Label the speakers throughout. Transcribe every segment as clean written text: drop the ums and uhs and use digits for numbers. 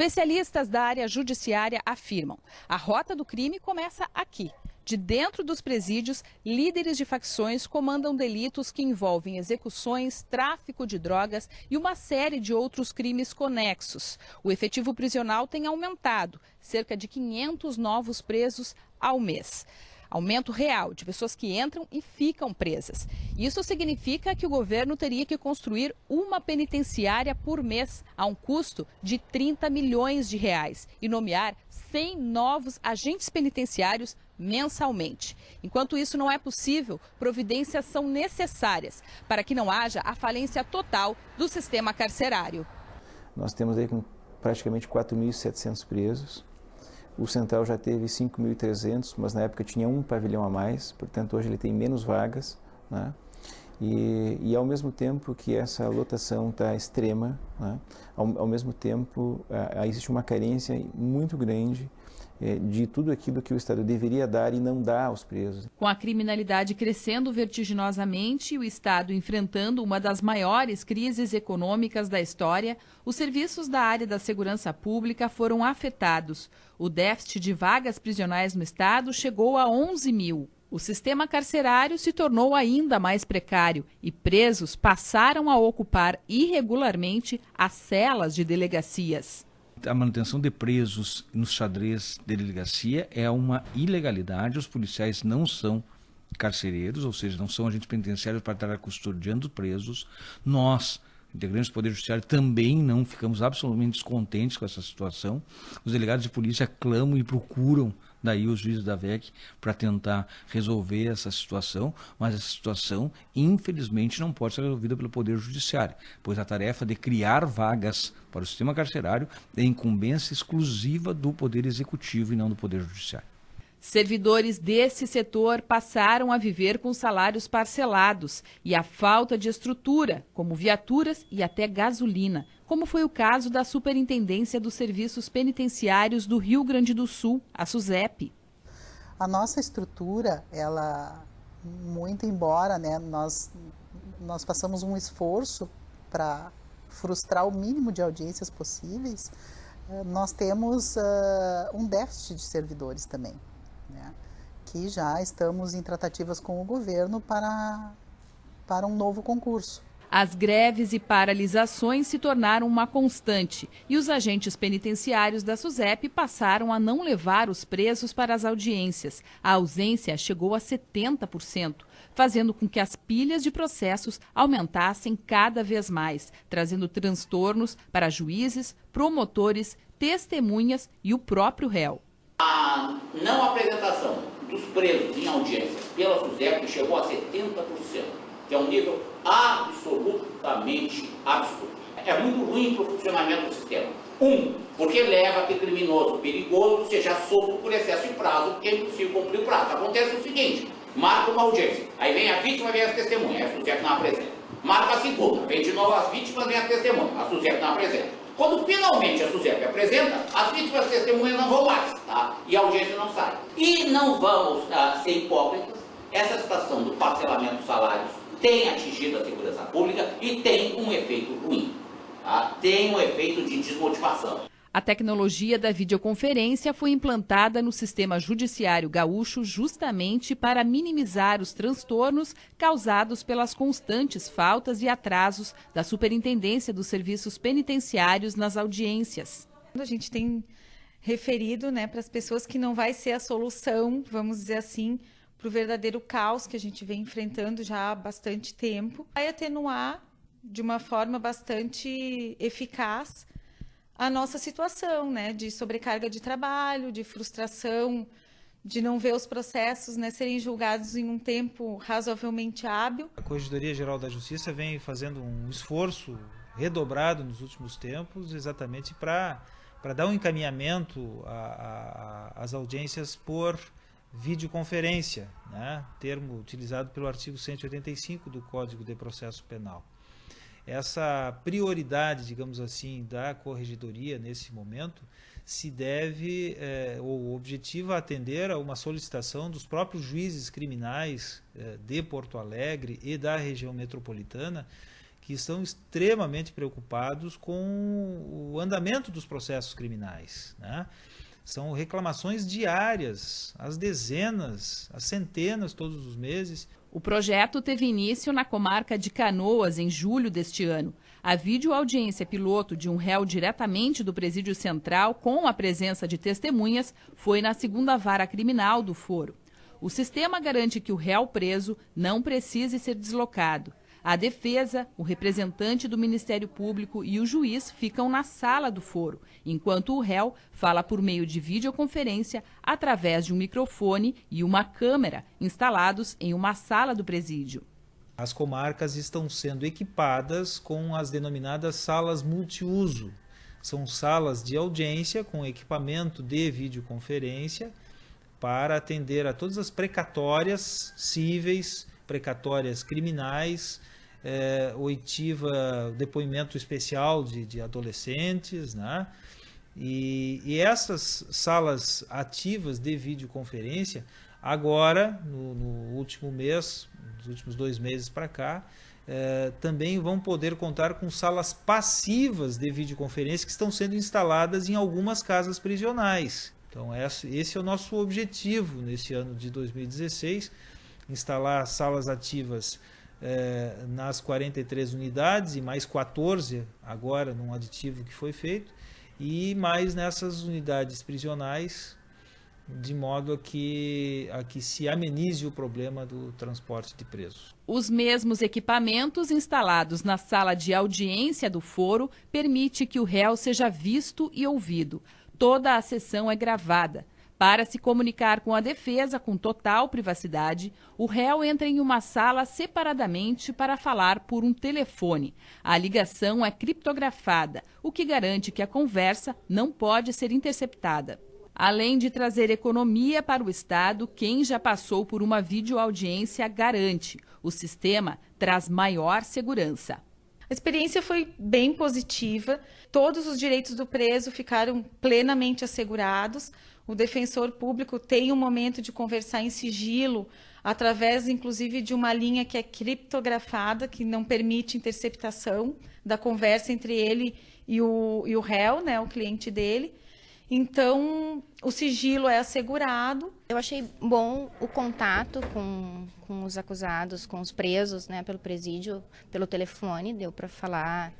Speaker 1: Especialistas da área judiciária afirmam: a rota do crime começa aqui. De dentro dos presídios, líderes de facções comandam delitos que envolvem execuções, tráfico de drogas e uma série de outros crimes conexos. O efetivo prisional tem aumentado, cerca de 500 novos presos ao mês. Aumento real de pessoas que entram e ficam presas. Isso significa que o governo teria que construir uma penitenciária por mês, a um custo de 30 milhões de reais, e nomear 100 novos agentes penitenciários mensalmente. Enquanto isso não é possível, providências são necessárias para que não haja a falência total do sistema carcerário.
Speaker 2: Nós temos aí com praticamente 4.700 presos. O Central já teve 5.300, mas na época tinha um pavilhão a mais, portanto hoje ele tem menos vagas, né? E ao mesmo tempo que essa lotação está extrema, né? Ao mesmo tempo existe uma carência muito grande de tudo aquilo que o Estado deveria dar e não dá aos presos.
Speaker 1: Com a criminalidade crescendo vertiginosamente e o Estado enfrentando uma das maiores crises econômicas da história, os serviços da área da segurança pública foram afetados. O déficit de vagas prisionais no Estado chegou a 11 mil. O sistema carcerário se tornou ainda mais precário e presos passaram a ocupar irregularmente as celas de delegacias.
Speaker 3: A manutenção de presos nos xadrez de delegacia é uma ilegalidade. Os policiais não são carcereiros, ou seja, não são agentes penitenciários para estar custodiando presos. Nós, integrantes do Poder Judiciário, também não ficamos absolutamente descontentes com essa situação. Os delegados de polícia clamam e procuram daí os juízes da VEC para tentar resolver essa situação, mas essa situação, infelizmente, não pode ser resolvida pelo Poder Judiciário, pois a tarefa de criar vagas para o sistema carcerário é incumbência exclusiva do Poder Executivo e não do Poder Judiciário.
Speaker 1: Servidores desse setor passaram a viver com salários parcelados e a falta de estrutura, como viaturas e até gasolina, como foi o caso da Superintendência dos Serviços Penitenciários do Rio Grande do Sul, a SUSEP.
Speaker 4: A nossa estrutura, ela, muito embora, né, nós façamos um esforço para frustrar o mínimo de audiências possíveis, nós temos um déficit de servidores também, né, que já estamos em tratativas com o governo para um novo concurso.
Speaker 1: As greves e paralisações se tornaram uma constante e os agentes penitenciários da SUSEP passaram a não levar os presos para as audiências. A ausência chegou a 70%, fazendo com que as pilhas de processos aumentassem cada vez mais, trazendo transtornos para juízes, promotores, testemunhas e o próprio réu.
Speaker 5: A não apresentação dos presos em audiência pela SUSEP chegou a 70%, que é um nível absolutamente absurdo. É muito ruim para o funcionamento do sistema. Porque leva a que criminoso perigoso seja solto por excesso de prazo, porque é impossível cumprir o prazo. Acontece o seguinte: marca uma audiência, aí vem a vítima, vem as testemunhas, a SUSEP não apresenta. Marca a segunda, vem de novo as vítimas, vem as testemunhas, a SUSEP não apresenta. Quando finalmente a SUSEP apresenta, as vítimas e as testemunhas não vão mais, tá? E a audiência não sai. E não vamos ser hipócritas, essa situação do parcelamento dos salários tem atingido a segurança pública e tem um efeito ruim, tá? Tem um efeito de desmotivação.
Speaker 1: A tecnologia da videoconferência foi implantada no sistema judiciário gaúcho justamente para minimizar os transtornos causados pelas constantes faltas e atrasos da Superintendência dos Serviços Penitenciários nas audiências.
Speaker 6: A gente tem referido, né, para as pessoas que não vai ser a solução, vamos dizer assim, para o verdadeiro caos que a gente vem enfrentando já há bastante tempo. Vai atenuar de uma forma bastante eficaz a nossa situação, né, de sobrecarga de trabalho, de frustração, de não ver os processos, né, serem julgados em um tempo razoavelmente hábil.
Speaker 7: A Corregedoria Geral da Justiça vem fazendo um esforço redobrado nos últimos tempos, exatamente para dar um encaminhamento às audiências por videoconferência, né, termo utilizado pelo artigo 185 do Código de Processo Penal. Essa prioridade, digamos assim, da Corregedoria nesse momento se deve ou objetiva atender a uma solicitação dos próprios juízes criminais de Porto Alegre e da região metropolitana, que estão extremamente preocupados com o andamento dos processos criminais, né? São reclamações diárias, às dezenas, às centenas todos os meses.
Speaker 1: O projeto teve início na comarca de Canoas em julho deste ano. A videoaudiência piloto de um réu diretamente do Presídio Central, com a presença de testemunhas, foi na 2ª Vara Criminal do Foro. O sistema garante que o réu preso não precise ser deslocado. A defesa, o representante do Ministério Público e o juiz ficam na sala do foro, enquanto o réu fala por meio de videoconferência através de um microfone e uma câmera instalados em uma sala do presídio.
Speaker 7: As comarcas estão sendo equipadas com as denominadas salas multiuso. São salas de audiência com equipamento de videoconferência para atender a todas as precatórias cíveis, precatórias criminais, oitiva, depoimento especial de adolescentes, né? E essas salas ativas de videoconferência, agora, no último mês, nos últimos 2 meses para cá, também vão poder contar com salas passivas de videoconferência que estão sendo instaladas em algumas casas prisionais. Então, esse é o nosso objetivo nesse ano de 2016, instalar salas ativas nas 43 unidades e mais 14 agora num aditivo que foi feito, e mais nessas unidades prisionais, de modo a que se amenize o problema do transporte de presos.
Speaker 1: Os mesmos equipamentos instalados na sala de audiência do foro permite que o réu seja visto e ouvido. Toda a sessão é gravada. Para se comunicar com a defesa com total privacidade, o réu entra em uma sala separadamente para falar por um telefone. A ligação é criptografada, o que garante que a conversa não pode ser interceptada. Além de trazer economia para o Estado, quem já passou por uma videoaudiência garante: o sistema traz maior segurança.
Speaker 6: A experiência foi bem positiva, todos os direitos do preso ficaram plenamente assegurados. O defensor público tem um momento de conversar em sigilo, através inclusive de uma linha que é criptografada, que não permite interceptação da conversa entre ele e o réu, né, o cliente dele. Então, o sigilo é assegurado.
Speaker 8: Eu achei bom o contato com os acusados, com os presos, né, pelo presídio, pelo telefone. Deu para falar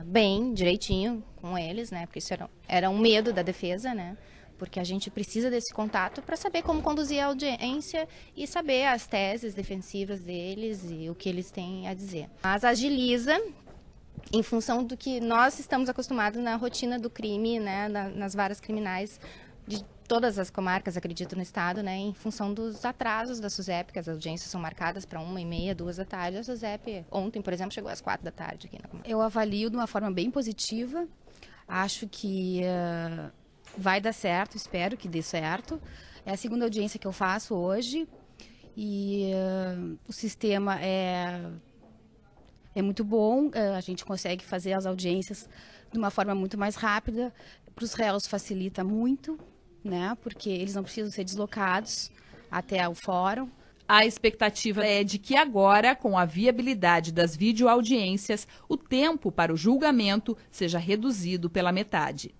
Speaker 8: bem, direitinho com eles, né, porque isso era um medo da defesa, né, porque a gente precisa desse contato para saber como conduzir a audiência e saber as teses defensivas deles e o que eles têm a dizer. Mas agiliza, em função do que nós estamos acostumados na rotina do crime, né, nas varas criminais de todas as comarcas, acredito, no estado, né, em função dos atrasos da SUSEP, que as audiências são marcadas para 1h30, 2 da tarde. A SUSEP ontem, por exemplo, chegou às 4 da tarde aqui na comarca.
Speaker 9: Eu avalio de uma forma bem positiva. Acho que vai dar certo, espero que dê certo. É a 2ª audiência que eu faço hoje e o sistema é muito bom, a gente consegue fazer as audiências de uma forma muito mais rápida. Para os réus facilita muito, né, porque eles não precisam ser deslocados até o fórum.
Speaker 1: A expectativa é de que agora, com a viabilidade das videoaudiências, o tempo para o julgamento seja reduzido pela metade.